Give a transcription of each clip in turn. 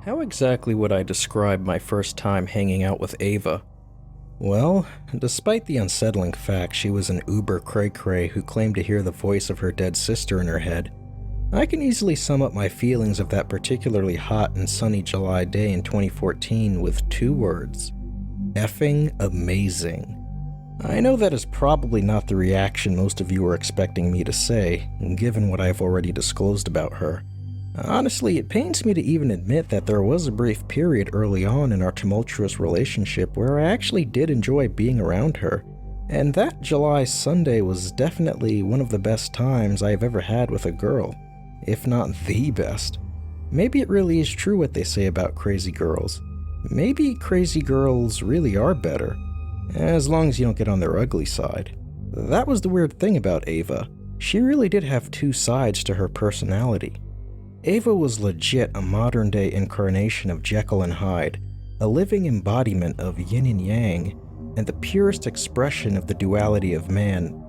How exactly would I describe my first time hanging out with Ava? Well, despite the unsettling fact she was an uber cray-cray who claimed to hear the voice of her dead sister in her head, I can easily sum up my feelings of that particularly hot and sunny July day in 2014 with 2 words: effing amazing. I know that is probably not the reaction most of you are expecting me to say, given what I've already disclosed about her. Honestly, it pains me to even admit that there was a brief period early on in our tumultuous relationship where I actually did enjoy being around her, and that July Sunday was definitely one of the best times I've ever had with a girl, if not the best. Maybe it really is true what they say about crazy girls. Maybe crazy girls really are better, as long as you don't get on their ugly side. That was the weird thing about Ava. She really did have 2 sides to her personality. Ava was legit a modern-day incarnation of Jekyll and Hyde, a living embodiment of yin and yang, and the purest expression of the duality of man,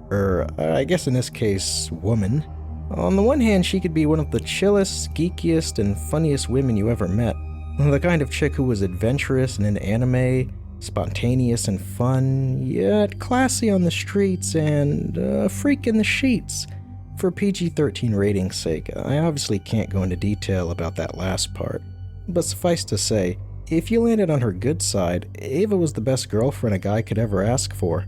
I guess in this case, woman. On the one hand, she could be one of the chillest, geekiest, and funniest women you ever met. The kind of chick who was adventurous and into anime, spontaneous and fun, yet classy on the streets and a freak in the sheets. For PG-13 rating's sake, I obviously can't go into detail about that last part, but suffice to say, if you landed on her good side, Ava was the best girlfriend a guy could ever ask for.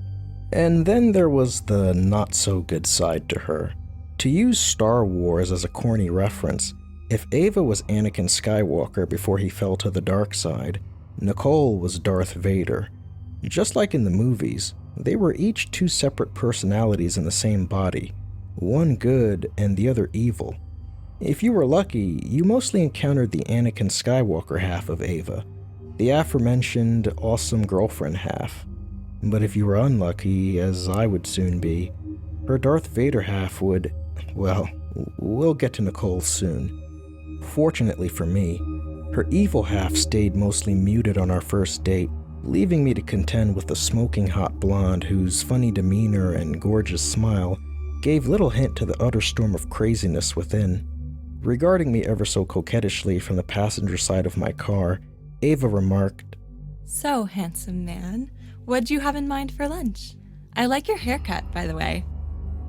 And then there was the not-so-good side to her. To use Star Wars as a corny reference, if Ava was Anakin Skywalker before he fell to the dark side, Nicole was Darth Vader. Just like in the movies, they were each 2 separate personalities in the same body, one good and the other evil. If you were lucky, you mostly encountered the Anakin Skywalker half of Ava, the aforementioned awesome girlfriend half. But if you were unlucky, as I would soon be, her Darth Vader half would, well, we'll get to Nicole soon. Fortunately for me, her evil half stayed mostly muted on our first date, leaving me to contend with the smoking hot blonde whose funny demeanor and gorgeous smile gave little hint to the utter storm of craziness within. Regarding me ever so coquettishly from the passenger side of my car, Ava remarked, "So, handsome man, what'd you have in mind for lunch? I like your haircut, by the way."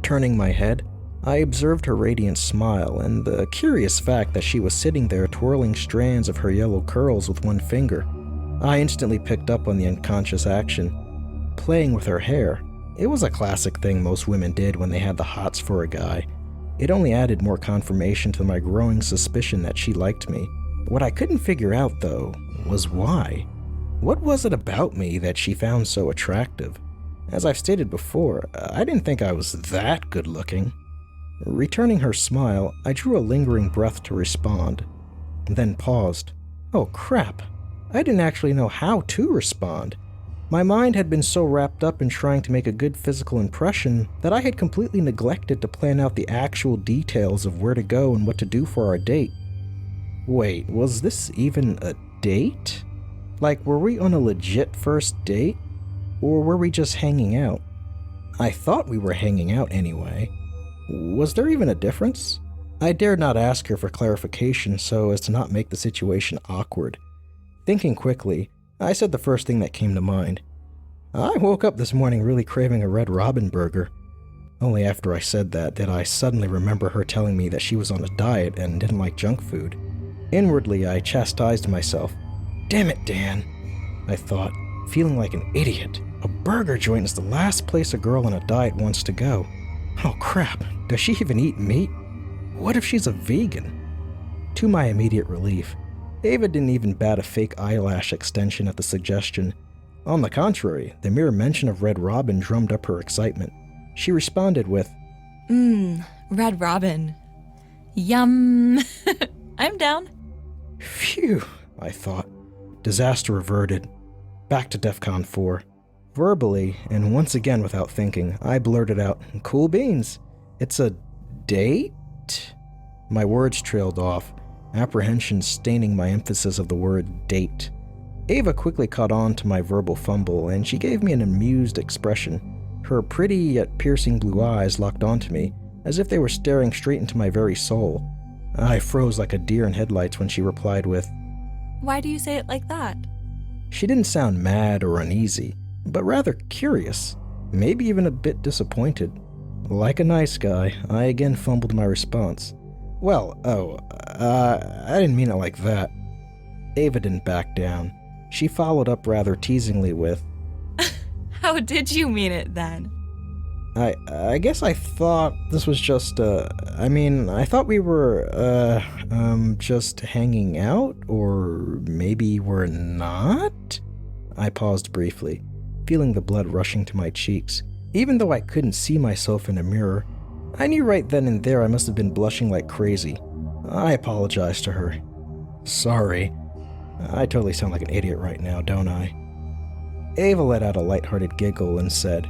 Turning my head, I observed her radiant smile and the curious fact that she was sitting there twirling strands of her yellow curls with one finger. I instantly picked up on the unconscious action, playing with her hair. It was a classic thing most women did when they had the hots for a guy. It only added more confirmation to my growing suspicion that she liked me. What I couldn't figure out, though, was why. What was it about me that she found so attractive? As I've stated before, I didn't think I was that good looking. Returning her smile, I drew a lingering breath to respond, then paused. Oh crap, I didn't actually know how to respond. My mind had been so wrapped up in trying to make a good physical impression that I had completely neglected to plan out the actual details of where to go and what to do for our date. Wait, was this even a date? Like, were we on a legit first date? Or were we just hanging out? I thought we were hanging out anyway. Was there even a difference? I dared not ask her for clarification so as to not make the situation awkward. Thinking quickly, I said the first thing that came to mind. I woke up this morning really craving a Red Robin burger. Only after I said that did I suddenly remember her telling me that she was on a diet and didn't like junk food. Inwardly, I chastised myself. Damn it, Dan, I thought, feeling like an idiot. A burger joint is the last place a girl on a diet wants to go. Oh crap, does she even eat meat? What if she's a vegan? To my immediate relief, Ava didn't even bat a fake eyelash extension at the suggestion. On the contrary, the mere mention of Red Robin drummed up her excitement. She responded with, Red Robin. Yum. I'm down. Phew, I thought. Disaster averted. Back to DEFCON 4. Verbally, and once again without thinking, I blurted out, cool beans. It's a date? My words trailed off, apprehension staining my emphasis of the word date. Ava quickly caught on to my verbal fumble, and she gave me an amused expression. Her pretty yet piercing blue eyes locked onto me, as if they were staring straight into my very soul. I froze like a deer in headlights when she replied with, Why do you say it like that? She didn't sound mad or uneasy, but rather curious, maybe even a bit disappointed. Like a nice guy, I again fumbled my response. I didn't mean it like that. Ava didn't back down. She followed up rather teasingly with, How did you mean it then? I guess I thought this was just, I thought we were, just hanging out, or maybe we're not? I paused briefly, feeling the blood rushing to my cheeks. Even though I couldn't see myself in a mirror, I knew right then and there I must have been blushing like crazy. I apologized to her. Sorry. I totally sound like an idiot right now, don't I? Ava let out a lighthearted giggle and said,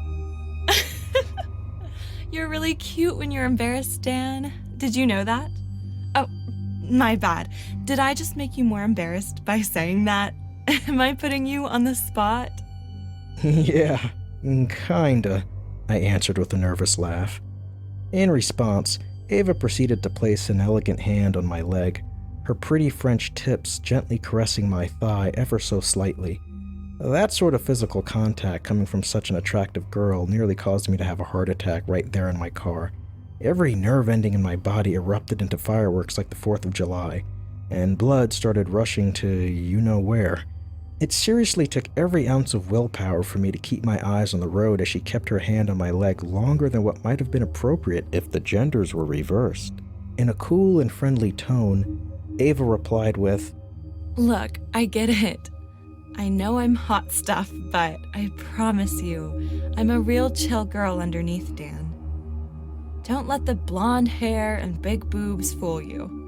You're really cute when you're embarrassed, Dan. Did you know that? Oh, my bad. Did I just make you more embarrassed by saying that? Am I putting you on the spot? Yeah, kinda, I answered with a nervous laugh. In response, Ava proceeded to place an elegant hand on my leg, her pretty French tips gently caressing my thigh ever so slightly. That sort of physical contact coming from such an attractive girl nearly caused me to have a heart attack right there in my car. Every nerve ending in my body erupted into fireworks like the 4th of July, and blood started rushing to you-know-where. It seriously took every ounce of willpower for me to keep my eyes on the road as she kept her hand on my leg longer than what might have been appropriate if the genders were reversed. In a cool and friendly tone, Ava replied with, Look, I get it. I know I'm hot stuff, but I promise you, I'm a real chill girl underneath, Dan. Don't let the blonde hair and big boobs fool you.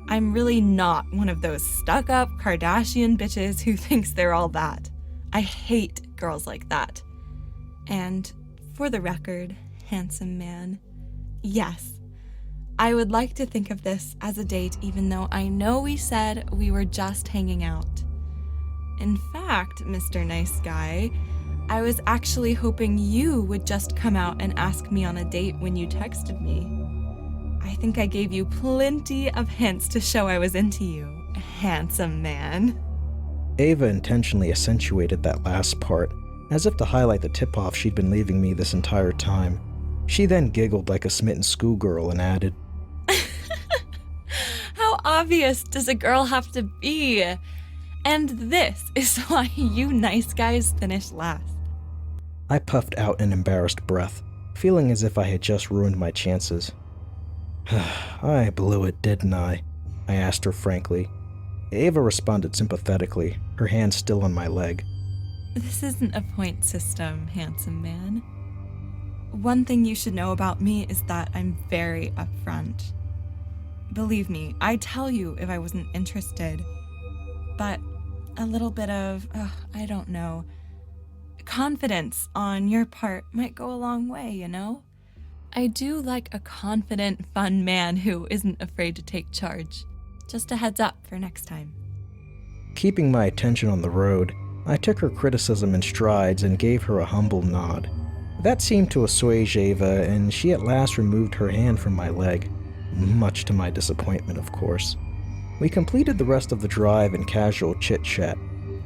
I'm really not one of those stuck-up Kardashian bitches who thinks they're all that. I hate girls like that. And for the record, handsome man, yes, I would like to think of this as a date even though I know we said we were just hanging out. In fact, Mr. Nice Guy, I was actually hoping you would just come out and ask me on a date when you texted me. I think I gave you plenty of hints to show I was into you, handsome man. Ava intentionally accentuated that last part, as if to highlight the tip-off she'd been leaving me this entire time. She then giggled like a smitten schoolgirl and added, How obvious does a girl have to be? And this is why you nice guys finish last. I puffed out an embarrassed breath, feeling as if I had just ruined my chances. I blew it, didn't I? I asked her frankly. Ava responded sympathetically, her hand still on my leg. This isn't a point system, handsome man. One thing you should know about me is that I'm very upfront. Believe me, I'd tell you if I wasn't interested. But a little bit of, confidence on your part might go a long way, you know? I do like a confident, fun man who isn't afraid to take charge. Just a heads up for next time. Keeping my attention on the road, I took her criticism in strides and gave her a humble nod. That seemed to assuage Ava, and she at last removed her hand from my leg, much to my disappointment, of course. We completed the rest of the drive in casual chit-chat,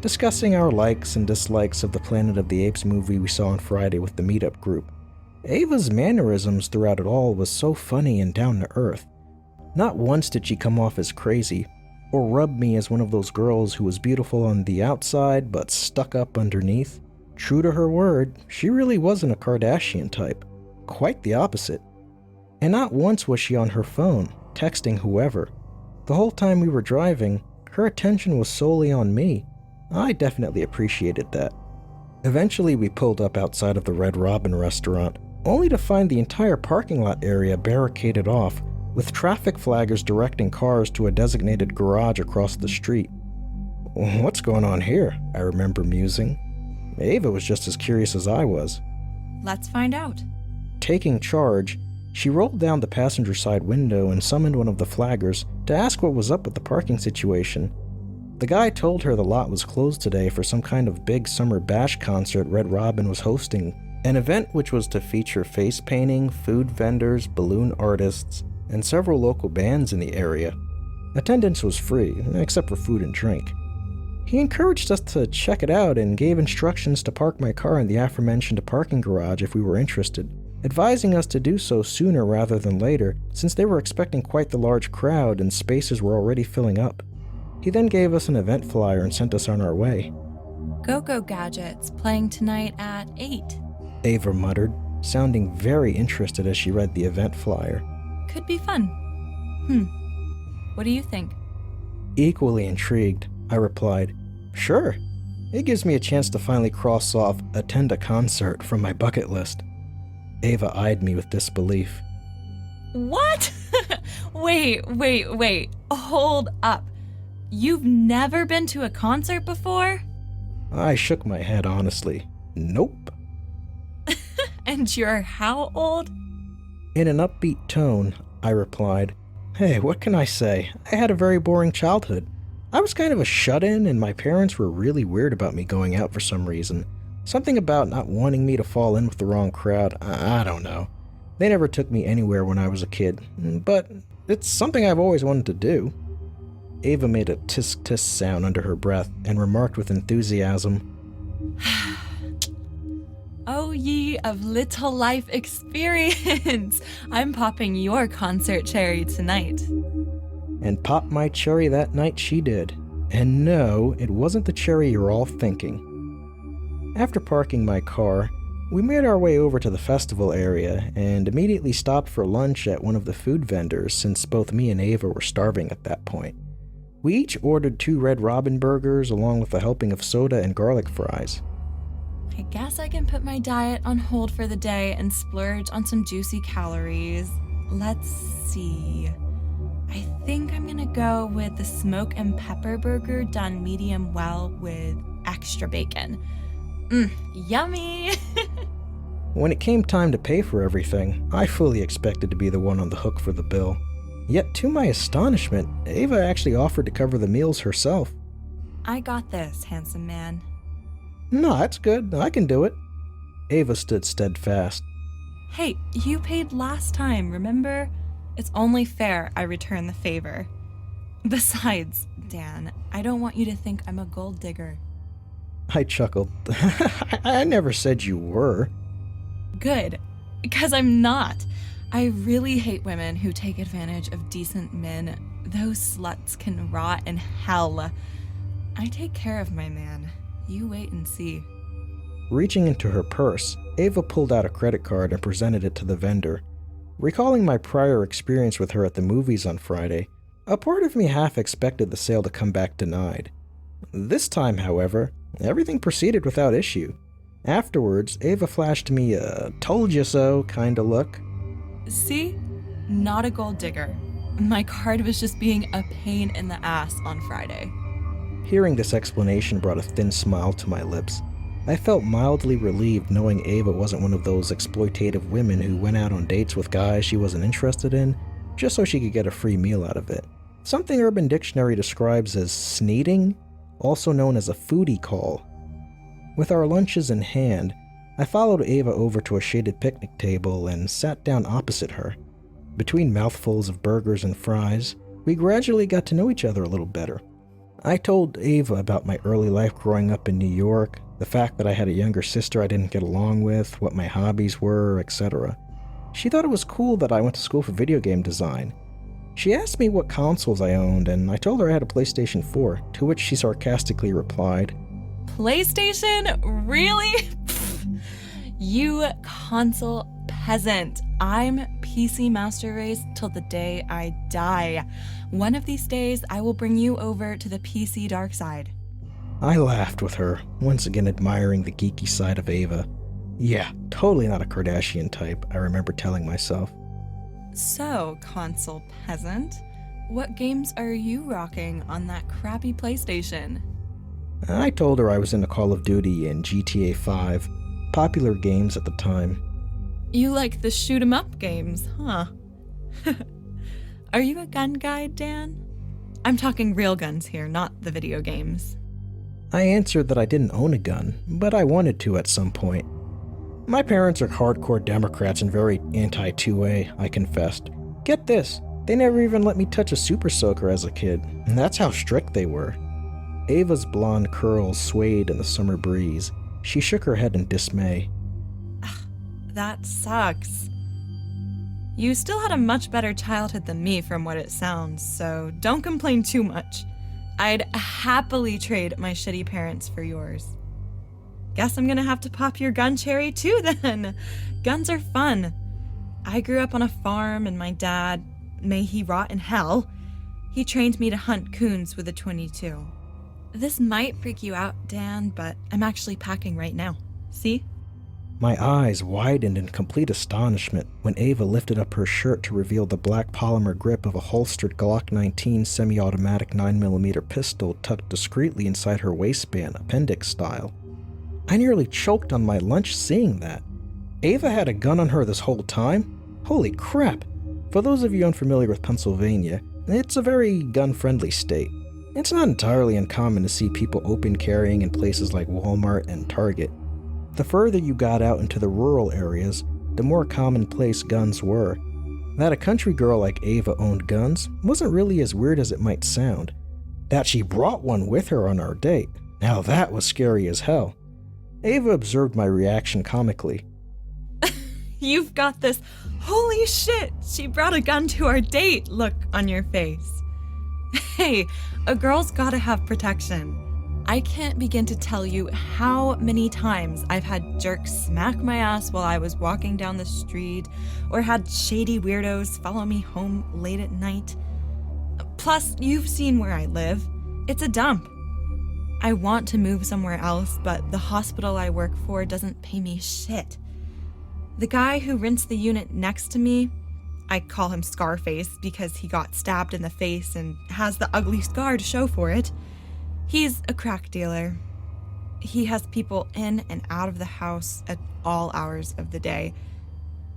discussing our likes and dislikes of the Planet of the Apes movie we saw on Friday with the meetup group. Ava's mannerisms throughout it all was so funny and down to earth. Not once did she come off as crazy, or rub me as one of those girls who was beautiful on the outside but stuck up underneath. True to her word, she really wasn't a Kardashian type. Quite the opposite. And not once was she on her phone, texting whoever. The whole time we were driving, her attention was solely on me. I definitely appreciated that. Eventually we pulled up outside of the Red Robin restaurant, only to find the entire parking lot area barricaded off, with traffic flaggers directing cars to a designated garage across the street. What's going on here? I remember musing. Ava was just as curious as I was. Let's find out. Taking charge, she rolled down the passenger side window and summoned one of the flaggers to ask what was up with the parking situation. The guy told her the lot was closed today for some kind of big summer bash concert Red Robin was hosting, an event which was to feature face painting, food vendors, balloon artists, and several local bands in the area. Attendance was free, except for food and drink. He encouraged us to check it out and gave instructions to park my car in the aforementioned parking garage if we were interested, advising us to do so sooner rather than later, since they were expecting quite the large crowd and spaces were already filling up. He then gave us an event flyer and sent us on our way. Go-Go Gadgets playing tonight at 8. Ava muttered, sounding very interested as she read the event flyer. Could be fun. What do you think? Equally intrigued, I replied, "Sure. It gives me a chance to finally cross off attend a concert from my bucket list." Ava eyed me with disbelief. What? Wait. Hold up. You've never been to a concert before? I shook my head honestly. Nope. And you're how old? In an upbeat tone, I replied, "Hey, what can I say? I had a very boring childhood. I was kind of a shut-in, and my parents were really weird about me going out for some reason. Something about not wanting me to fall in with the wrong crowd. I don't know. They never took me anywhere when I was a kid, but it's something I've always wanted to do." Ava made a tisk-tisk sound under her breath and remarked with enthusiasm, Oh, ye of little life experience! I'm popping your concert cherry tonight. And pop my cherry that night she did. And no, it wasn't the cherry you're all thinking. After parking my car, we made our way over to the festival area and immediately stopped for lunch at one of the food vendors since both me and Ava were starving at that point. We each ordered 2 Red Robin burgers along with a helping of soda and garlic fries. I guess I can put my diet on hold for the day and splurge on some juicy calories. Let's see. I think I'm gonna go with the smoke and pepper burger done medium well with extra bacon. Yummy! When it came time to pay for everything, I fully expected to be the one on the hook for the bill. Yet to my astonishment, Ava actually offered to cover the meals herself. I got this, handsome man. No, that's good. I can do it. Ava stood steadfast. Hey, you paid last time, remember? It's only fair I return the favor. Besides, Dan, I don't want you to think I'm a gold digger. I chuckled. I never said you were. Good, because I'm not. I really hate women who take advantage of decent men. Those sluts can rot in hell. I take care of my man. You wait and see. Reaching into her purse, Ava pulled out a credit card and presented it to the vendor. Recalling my prior experience with her at the movies on Friday, a part of me half expected the sale to come back denied. This time, however, everything proceeded without issue. Afterwards, Ava flashed me a told you so kind of look. See? Not a gold digger. My card was just being a pain in the ass on Friday. Hearing this explanation brought a thin smile to my lips. I felt mildly relieved knowing Ava wasn't one of those exploitative women who went out on dates with guys she wasn't interested in just so she could get a free meal out of it. Something Urban Dictionary describes as sneeding, also known as a foodie call. With our lunches in hand, I followed Ava over to a shaded picnic table and sat down opposite her. Between mouthfuls of burgers and fries, we gradually got to know each other a little better. I told Ava about my early life growing up in New York, the fact that I had a younger sister I didn't get along with, what my hobbies were, etc. She thought it was cool that I went to school for video game design. She asked me what consoles I owned, and I told her I had a PlayStation 4, to which she sarcastically replied, PlayStation? Really? You console peasant. I'm PC Master Race till the day I die. One of these days, I will bring you over to the PC dark side. I laughed with her, once again admiring the geeky side of Ava. Yeah, totally not a Kardashian type, I remember telling myself. So, console peasant, what games are you rocking on that crappy PlayStation? I told her I was into Call of Duty and GTA 5, popular games at the time. You like the shoot 'em up games, huh? Are you a gun guy, Dan? I'm talking real guns here, not the video games. I answered that I didn't own a gun, but I wanted to at some point. My parents are hardcore Democrats and very anti-2A, I confessed. Get this, they never even let me touch a super soaker as a kid, and that's how strict they were. Ava's blonde curls swayed in the summer breeze. She shook her head in dismay. That sucks. You still had a much better childhood than me from what it sounds, so don't complain too much. I'd happily trade my shitty parents for yours. Guess I'm gonna have to pop your gun cherry too then. Guns are fun. I grew up on a farm and my dad, may he rot in hell, he trained me to hunt coons with a .22. This might freak you out, Dan, but I'm actually packing right now. See? My eyes widened in complete astonishment when Ava lifted up her shirt to reveal the black polymer grip of a holstered Glock 19 semi-automatic 9mm pistol tucked discreetly inside her waistband, appendix style. I nearly choked on my lunch seeing that. Ava had a gun on her this whole time? Holy crap! For those of you unfamiliar with Pennsylvania, it's a very gun-friendly state. It's not entirely uncommon to see people open carrying in places like Walmart and Target. The further you got out into the rural areas, the more commonplace guns were. That a country girl like Ava owned guns wasn't really as weird as it might sound. That she brought one with her on our date, now that was scary as hell. Ava observed my reaction comically. You've got this holy shit, she brought a gun to our date look on your face. Hey, a girl's gotta have protection. I can't begin to tell you how many times I've had jerks smack my ass while I was walking down the street, or had shady weirdos follow me home late at night. Plus, you've seen where I live. It's a dump. I want to move somewhere else, but the hospital I work for doesn't pay me shit. The guy who rents the unit next to me, I call him Scarface because he got stabbed in the face and has the ugly scar to show for it. He's a crack dealer. He has people in and out of the house at all hours of the day.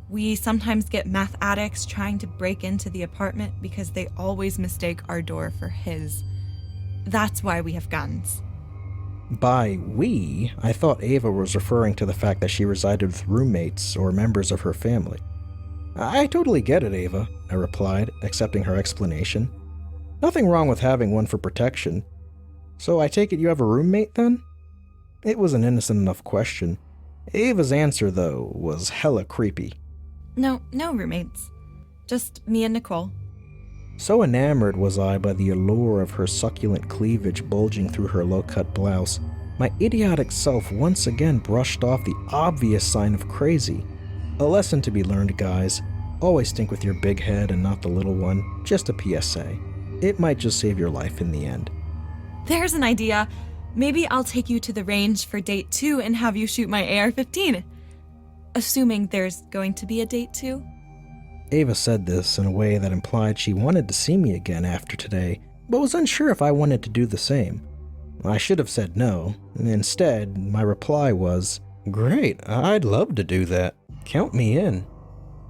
We sometimes get meth addicts trying to break into the apartment because they always mistake our door for his. That's why we have guns. By we, I thought Ava was referring to the fact that she resided with roommates or members of her family. I totally get it, Ava, I replied, accepting her explanation. Nothing wrong with having one for protection. So I take it you have a roommate then? It was an innocent enough question. Ava's answer, though, was hella creepy. No roommates. Just me and Nicole. So enamored was I by the allure of her succulent cleavage bulging through her low-cut blouse, my idiotic self once again brushed off the obvious sign of crazy. A lesson to be learned, guys. Always think with your big head and not the little one. Just a PSA. It might just save your life in the end. There's an idea. Maybe I'll take you to the range for date 2 and have you shoot my AR-15. Assuming there's going to be a date 2. Ava said this in a way that implied she wanted to see me again after today, but was unsure if I wanted to do the same. I should have said no. Instead, my reply was, "Great, I'd love to do that. Count me in."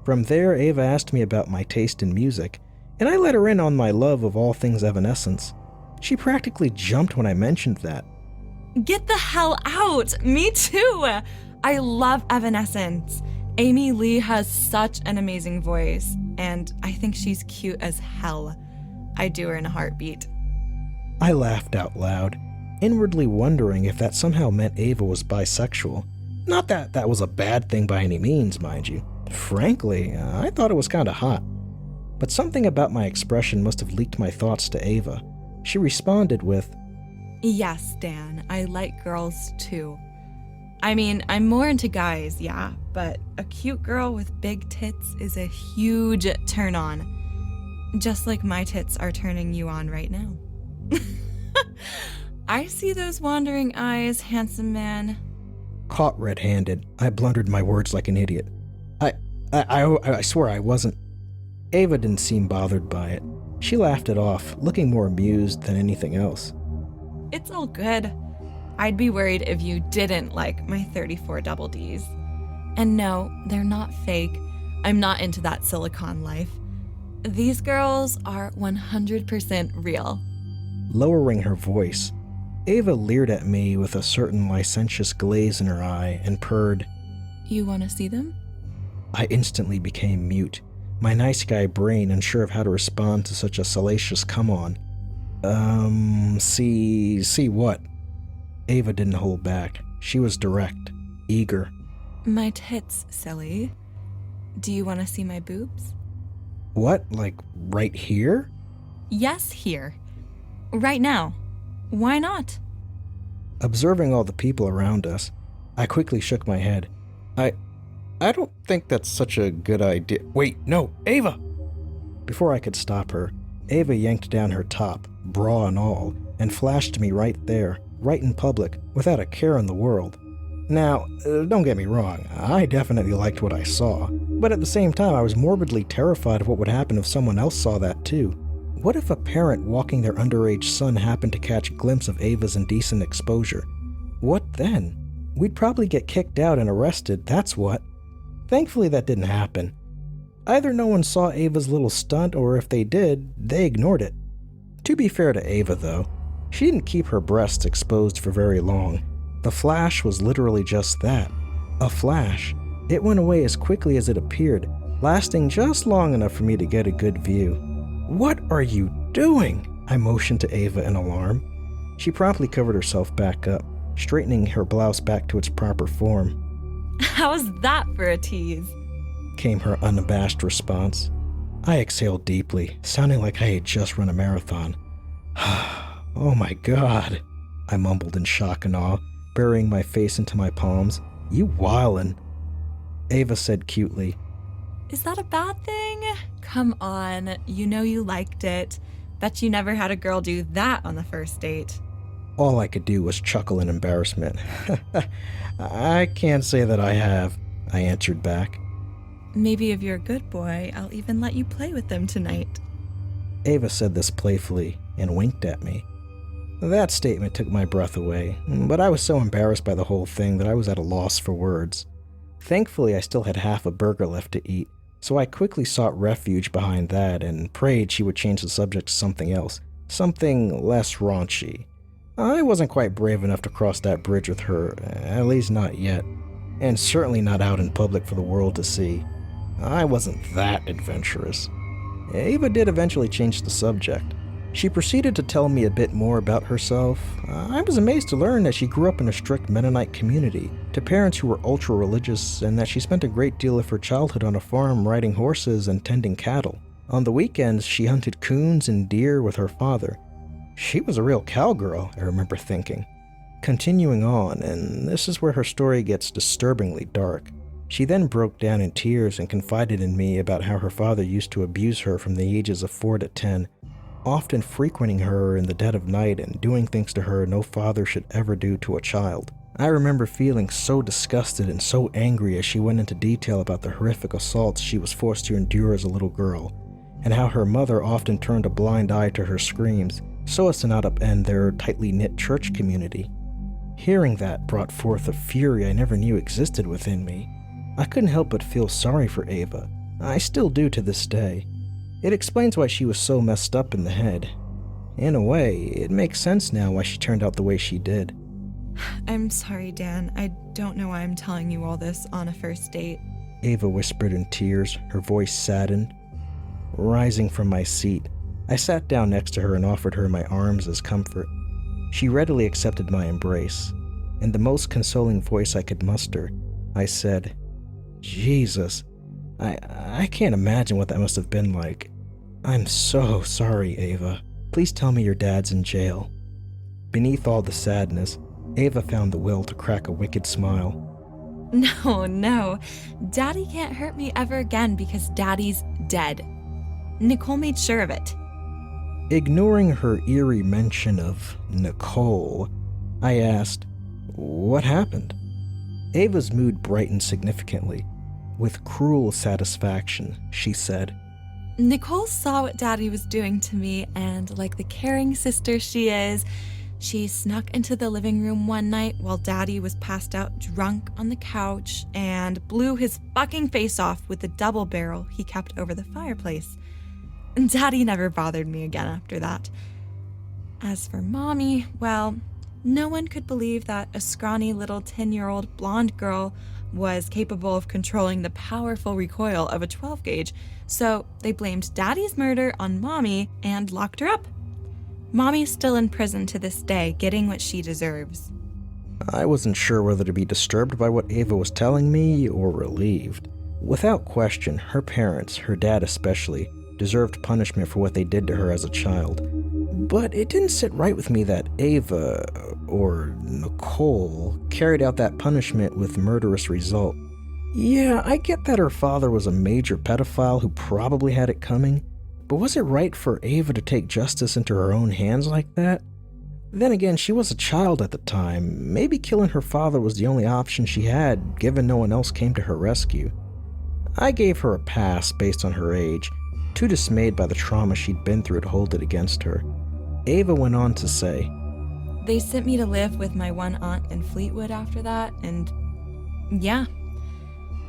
From there, Ava asked me about my taste in music, and I let her in on my love of all things Evanescence. She practically jumped when I mentioned that. Get the hell out! Me too! I love Evanescence. Amy Lee has such an amazing voice, and I think she's cute as hell. I'd do her in a heartbeat. I laughed out loud, inwardly wondering if that somehow meant Ava was bisexual. Not that that was a bad thing by any means, mind you. Frankly, I thought it was kinda hot. But something about my expression must have leaked my thoughts to Ava. She responded with, Yes, Dan, I like girls too. I mean, I'm more into guys, yeah, but a cute girl with big tits is a huge turn on. Just like my tits are turning you on right now. I see those wandering eyes, handsome man. Caught red-handed, I blundered my words like an idiot. I swear I wasn't. Ava didn't seem bothered by it. She laughed it off, looking more amused than anything else. It's all good. I'd be worried if you didn't like my 34 double Ds. And no, they're not fake. I'm not into that silicone life. These girls are 100% real. Lowering her voice, Ava leered at me with a certain licentious glaze in her eye and purred, You want to see them? I instantly became mute, my nice guy brain unsure of how to respond to such a salacious come-on. See what? Ava didn't hold back. She was direct, eager. My tits, silly. Do you want to see my boobs? What, like right here? Yes, here. Right now. Why not? Observing all the people around us, I quickly shook my head. I don't think that's such a good idea. Wait, no, Ava! Before I could stop her, Ava yanked down her top, bra and all, and flashed me right there, right in public, without a care in the world. Now, don't get me wrong, I definitely liked what I saw, but at the same time I was morbidly terrified of what would happen if someone else saw that too. What if a parent walking their underage son happened to catch a glimpse of Ava's indecent exposure? What then? We'd probably get kicked out and arrested, that's what. Thankfully that didn't happen. Either no one saw Ava's little stunt, or if they did, they ignored it. To be fair to Ava though, she didn't keep her breasts exposed for very long. The flash was literally just that, a flash. It went away as quickly as it appeared, lasting just long enough for me to get a good view. What are you doing? I motioned to Ava in alarm. She promptly covered herself back up, straightening her blouse back to its proper form. How's that for a tease? Came her unabashed response. I exhaled deeply, sounding like I had just run a marathon. Oh my God, I mumbled in shock and awe, burying my face into my palms. You wildin'. Ava said cutely, Is that a bad thing? Come on, you know you liked it. Bet you never had a girl do that on the first date. All I could do was chuckle in embarrassment. I can't say that I have, I answered back. Maybe if you're a good boy, I'll even let you play with them tonight. Ava said this playfully and winked at me. That statement took my breath away, but I was so embarrassed by the whole thing that I was at a loss for words. Thankfully, I still had half a burger left to eat, so I quickly sought refuge behind that and prayed she would change the subject to something else, something less raunchy. I wasn't quite brave enough to cross that bridge with her, at least not yet, and certainly not out in public for the world to see. I wasn't that adventurous. Ava did eventually change the subject. She proceeded to tell me a bit more about herself. I was amazed to learn that she grew up in a strict Mennonite community, to parents who were ultra-religious, and that she spent a great deal of her childhood on a farm riding horses and tending cattle. On the weekends, she hunted coons and deer with her father. She was a real cowgirl, I remember thinking. Continuing on, and this is where her story gets disturbingly dark. She then broke down in tears and confided in me about how her father used to abuse her from the ages of 4 to 10, often frequenting her in the dead of night and doing things to her no father should ever do to a child. I remember feeling so disgusted and so angry as she went into detail about the horrific assaults she was forced to endure as a little girl, and how her mother often turned a blind eye to her screams, so as to not upend their tightly knit church community. Hearing that brought forth a fury I never knew existed within me. I couldn't help but feel sorry for Ava. I still do to this day. It explains why she was so messed up in the head. In a way, it makes sense now why she turned out the way she did. I'm sorry, Dan. I don't know why I'm telling you all this on a first date. Ava whispered in tears, her voice saddened. Rising from my seat, I sat down next to her and offered her my arms as comfort. She readily accepted my embrace. In the most consoling voice I could muster, I said, Jesus, I can't imagine what that must have been like. I'm so sorry, Ava. Please tell me your dad's in jail. Beneath all the sadness, Ava found the will to crack a wicked smile. No. Daddy can't hurt me ever again because Daddy's dead. Nicole made sure of it. Ignoring her eerie mention of Nicole, I asked, what happened? Ava's mood brightened significantly. With cruel satisfaction, she said, Nicole saw what Daddy was doing to me, and like the caring sister she is, she snuck into the living room one night while Daddy was passed out drunk on the couch and blew his fucking face off with the double barrel he kept over the fireplace. Daddy never bothered me again after that. As for Mommy, well, no one could believe that a scrawny little 10-year-old blonde girl was capable of controlling the powerful recoil of a 12 gauge, so they blamed Daddy's murder on Mommy and locked her up. Mommy's still in prison to this day, getting what she deserves. I wasn't sure whether to be disturbed by what Ava was telling me or relieved. Without question, her parents, her dad especially, deserved punishment for what they did to her as a child. But it didn't sit right with me that Ava, or Nicole, carried out that punishment with murderous result. Yeah, I get that her father was a major pedophile who probably had it coming, but was it right for Ava to take justice into her own hands like that? Then again, she was a child at the time. Maybe killing her father was the only option she had, given no one else came to her rescue. I gave her a pass based on her age, too dismayed by the trauma she'd been through to hold it against her. Ava went on to say, They sent me to live with my one aunt in Fleetwood after that, and yeah,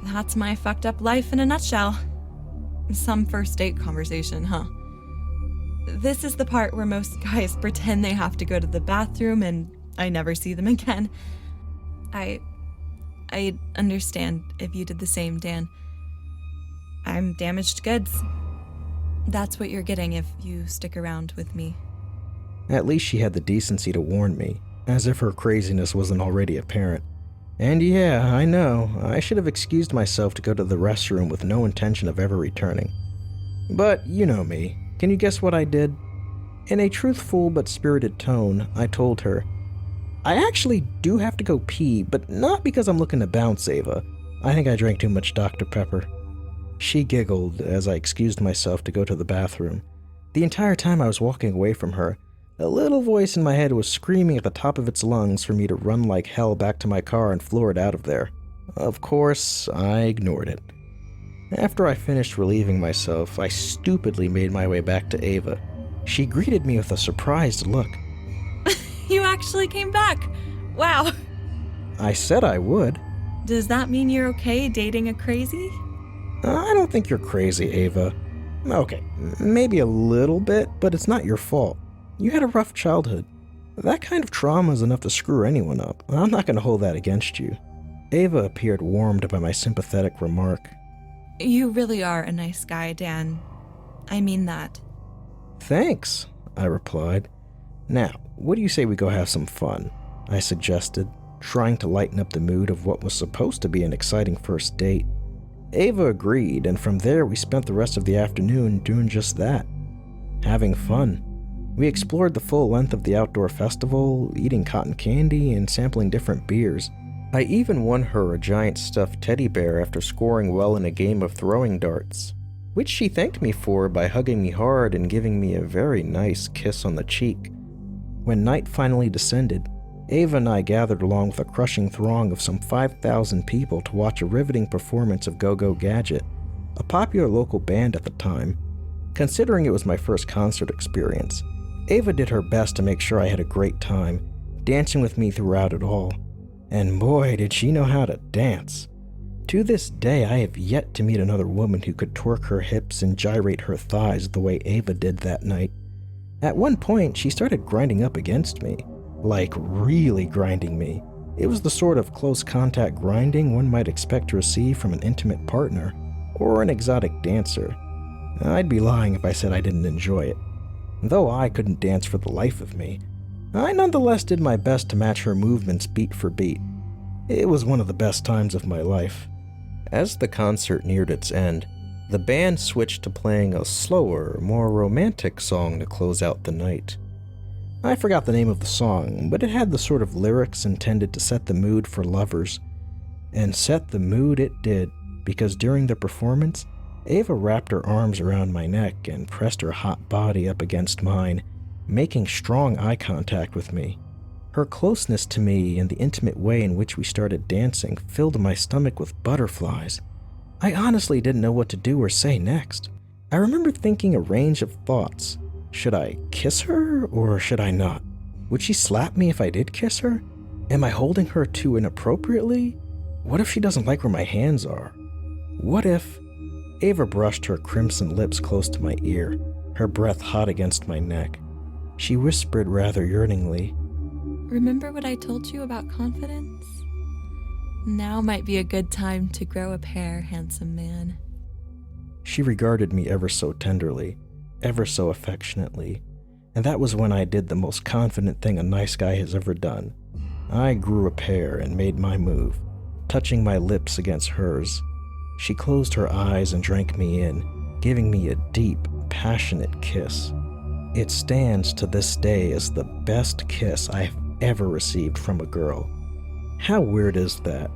that's my fucked up life in a nutshell. Some first date conversation, huh? This is the part where most guys pretend they have to go to the bathroom and I never see them again. I understand if you did the same, Dan. I'm damaged goods. That's what you're getting if you stick around with me. At least she had the decency to warn me, as if her craziness wasn't already apparent. And yeah, I know, I should have excused myself to go to the restroom with no intention of ever returning. But you know me. Can you guess what I did? In a truthful but spirited tone, I told her, I actually do have to go pee, but not because I'm looking to bounce, Ava. I think I drank too much Dr. Pepper. She giggled as I excused myself to go to the bathroom. The entire time I was walking away from her, a little voice in my head was screaming at the top of its lungs for me to run like hell back to my car and floor it out of there. Of course, I ignored it. After I finished relieving myself, I stupidly made my way back to Ava. She greeted me with a surprised look. You actually came back! Wow! I said I would. Does that mean you're okay dating a crazy? I don't think you're crazy, Ava. Okay, maybe a little bit, but it's not your fault. You had a rough childhood. That kind of trauma is enough to screw anyone up. I'm not going to hold that against you. Ava appeared warmed by my sympathetic remark. You really are a nice guy, Dan. I mean that. Thanks, I replied. Now, what do you say we go have some fun? I suggested, trying to lighten up the mood of what was supposed to be an exciting first date. Ava agreed, and from there we spent the rest of the afternoon doing just that. Having fun. We explored the full length of the outdoor festival, eating cotton candy and sampling different beers. I even won her a giant stuffed teddy bear after scoring well in a game of throwing darts, which she thanked me for by hugging me hard and giving me a very nice kiss on the cheek. When night finally descended, Ava and I gathered along with a crushing throng of some 5,000 people to watch a riveting performance of Go-Go Gadget, a popular local band at the time. Considering it was my first concert experience, Ava did her best to make sure I had a great time, dancing with me throughout it all. And boy, did she know how to dance. To this day, I have yet to meet another woman who could twerk her hips and gyrate her thighs the way Ava did that night. At one point, she started grinding up against me. Like, really grinding me. It was the sort of close contact grinding one might expect to receive from an intimate partner, or an exotic dancer. I'd be lying if I said I didn't enjoy it. Though I couldn't dance for the life of me, I nonetheless did my best to match her movements beat for beat. It was one of the best times of my life. As the concert neared its end, the band switched to playing a slower, more romantic song to close out the night. I forgot the name of the song, but it had the sort of lyrics intended to set the mood for lovers. And set the mood it did, because during the performance, Ava wrapped her arms around my neck and pressed her hot body up against mine, making strong eye contact with me. Her closeness to me and the intimate way in which we started dancing filled my stomach with butterflies. I honestly didn't know what to do or say next. I remember thinking a range of thoughts. Should I kiss her or should I not? Would she slap me if I did kiss her? Am I holding her too inappropriately? What if she doesn't like where my hands are? What if... Ava brushed her crimson lips close to my ear, her breath hot against my neck. She whispered rather yearningly, Remember what I told you about confidence? Now might be a good time to grow a pair, handsome man. She regarded me ever so tenderly, ever so affectionately, And that was when I did the most confident thing a nice guy has ever done. I grew a pair and made my move, touching my lips against hers. She closed her eyes and drank me in, giving me a deep, passionate kiss. It stands to this day as the best kiss I have ever received from a girl. How weird is that?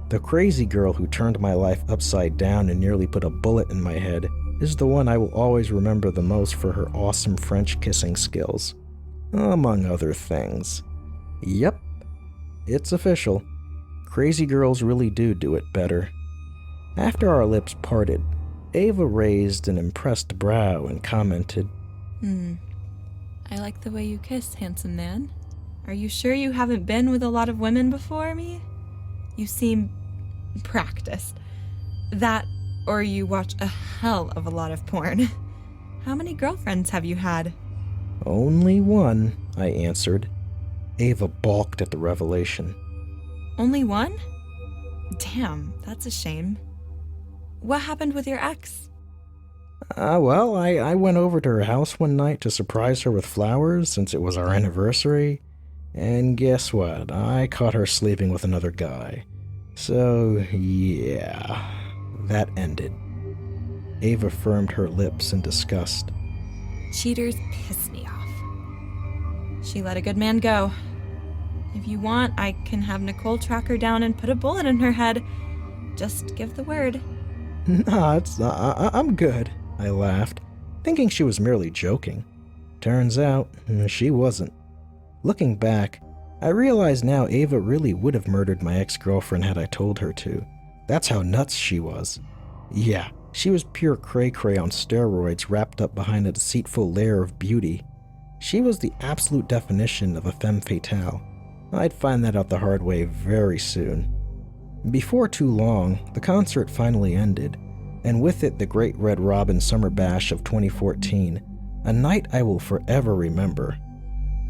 The crazy girl who turned my life upside down and nearly put a bullet in my head is the one I will always remember the most for her awesome French kissing skills. Among other things. Yep, it's official. Crazy girls really do it better. After our lips parted, Ava raised an impressed brow and commented, I like the way you kiss, handsome man. Are you sure you haven't been with a lot of women before me? You seem practiced. That, or you watch a hell of a lot of porn. How many girlfriends have you had? Only one, I answered. Ava balked at the revelation. Only one? Damn, that's a shame. What happened with your ex? Well, I went over to her house one night to surprise her with flowers since it was our anniversary. And guess what? I caught her sleeping with another guy. So, yeah, that ended. Ava firmed her lips in disgust. Cheaters piss me off. She let a good man go. If you want, I can have Nicole track her down and put a bullet in her head. Just give the word. Nah, I'm good, I laughed, thinking she was merely joking. Turns out, she wasn't. Looking back, I realize now Ava really would have murdered my ex-girlfriend had I told her to. That's how nuts she was. Yeah, she was pure cray-cray on steroids wrapped up behind a deceitful layer of beauty. She was the absolute definition of a femme fatale. I'd find that out the hard way very soon. Before too long, the concert finally ended, and with it the Great Red Robin Summer Bash of 2014, a night I will forever remember.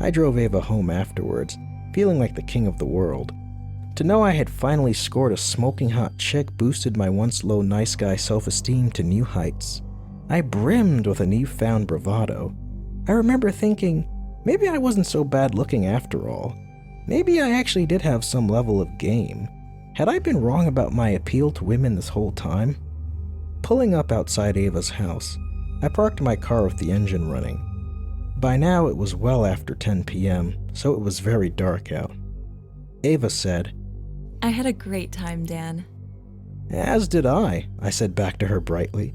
I drove Ava home afterwards, feeling like the king of the world. To know I had finally scored a smoking hot chick boosted my once low nice guy self-esteem to new heights. I brimmed with a newfound bravado. I remember thinking, maybe I wasn't so bad looking after all. Maybe I actually did have some level of game. Had I been wrong about my appeal to women this whole time? Pulling up outside Ava's house, I parked my car with the engine running. By now it was well after 10 p.m., so it was very dark out. Ava said, I had a great time, Dan. As did I said back to her brightly.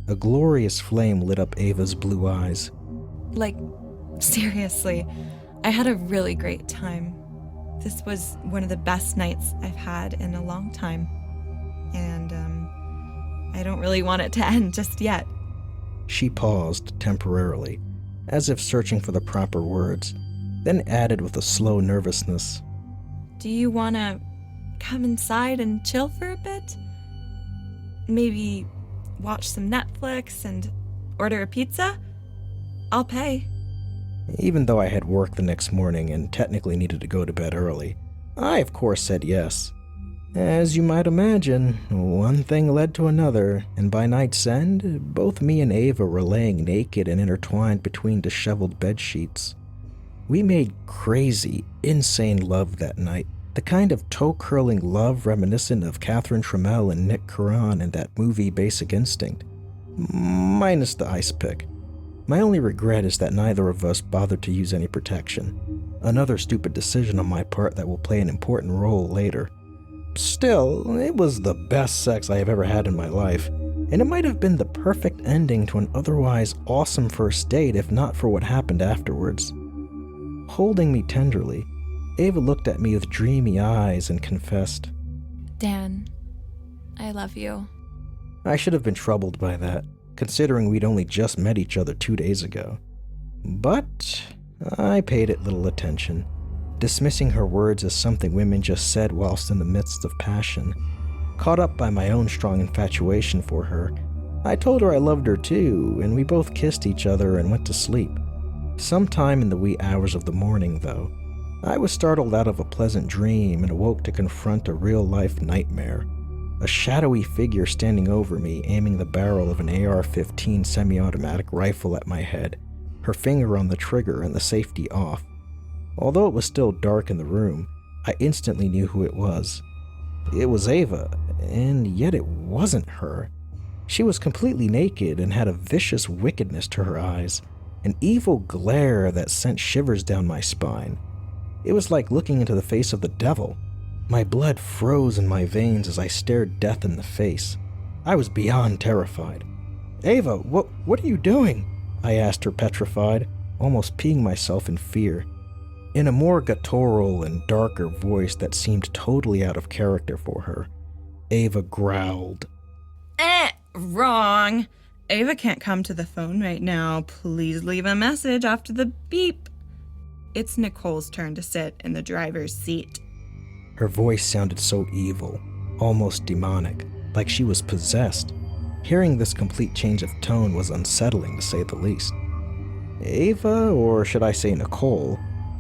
A glorious flame lit up Ava's blue eyes. Like, seriously, I had a really great time. This was one of the best nights I've had in a long time. And, I don't really want it to end just yet. She paused temporarily, as if searching for the proper words, then added with a slow nervousness. Do you want to come inside and chill for a bit? Maybe watch some Netflix and order a pizza? I'll pay. Even though I had work the next morning and technically needed to go to bed early, I of course said yes. As you might imagine, one thing led to another, and by night's end, both me and Ava were laying naked and intertwined between disheveled bedsheets. We made crazy, insane love that night, the kind of toe-curling love reminiscent of Catherine Trammell and Nick Curran in that movie Basic Instinct. Minus the ice pick. My only regret is that neither of us bothered to use any protection. Another stupid decision on my part that will play an important role later. Still, it was the best sex I have ever had in my life, and it might have been the perfect ending to an otherwise awesome first date if not for what happened afterwards. Holding me tenderly, Ava looked at me with dreamy eyes and confessed, Dan, I love you. I should have been troubled by that, considering we'd only just met each other 2 days ago. But I paid it little attention, dismissing her words as something women just said whilst in the midst of passion. Caught up by my own strong infatuation for her, I told her I loved her too, and we both kissed each other and went to sleep. Sometime in the wee hours of the morning, though, I was startled out of a pleasant dream and awoke to confront a real-life nightmare. A shadowy figure standing over me, aiming the barrel of an AR-15 semi-automatic rifle at my head, her finger on the trigger and the safety off. Although it was still dark in the room, I instantly knew who it was. It was Ava, and yet it wasn't her. She was completely naked and had a vicious wickedness to her eyes, an evil glare that sent shivers down my spine. It was like looking into the face of the devil. My blood froze in my veins as I stared death in the face. I was beyond terrified. "Ava, what are you doing?" I asked her, petrified, almost peeing myself in fear. In a more guttural and darker voice that seemed totally out of character for her, Ava growled. Wrong. Ava can't come to the phone right now. Please leave a message after the beep. It's Nicole's turn to sit in the driver's seat. Her voice sounded so evil, almost demonic, like she was possessed. Hearing this complete change of tone was unsettling, to say the least. Ava, or should I say Nicole,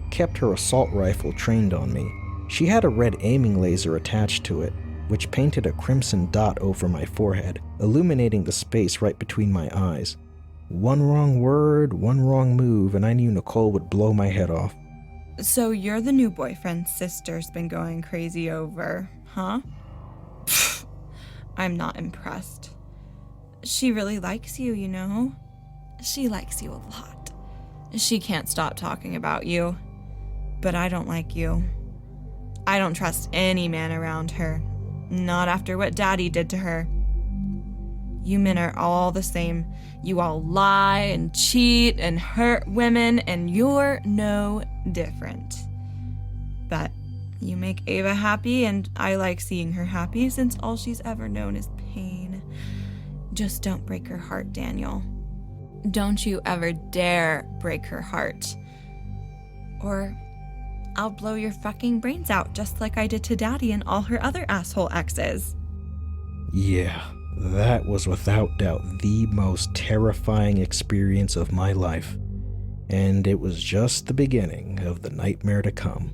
kept her assault rifle trained on me. She had a red aiming laser attached to it, which painted a crimson dot over my forehead, illuminating the space right between my eyes. One wrong word, one wrong move, and I knew Nicole would blow my head off. So you're the new boyfriend's sister's been going crazy over, huh? I'm not impressed. She really likes you, you know? She likes you a lot. She can't stop talking about you. But I don't like you. I don't trust any man around her. Not after what Daddy did to her. You men are all the same. You all lie and cheat and hurt women, and you're no different. But you make Ava happy, and I like seeing her happy since all she's ever known is pain. Just don't break her heart, Daniel. Don't you ever dare break her heart. Or I'll blow your fucking brains out just like I did to Daddy and all her other asshole exes. Yeah, that was without doubt the most terrifying experience of my life. And it was just the beginning of the nightmare to come.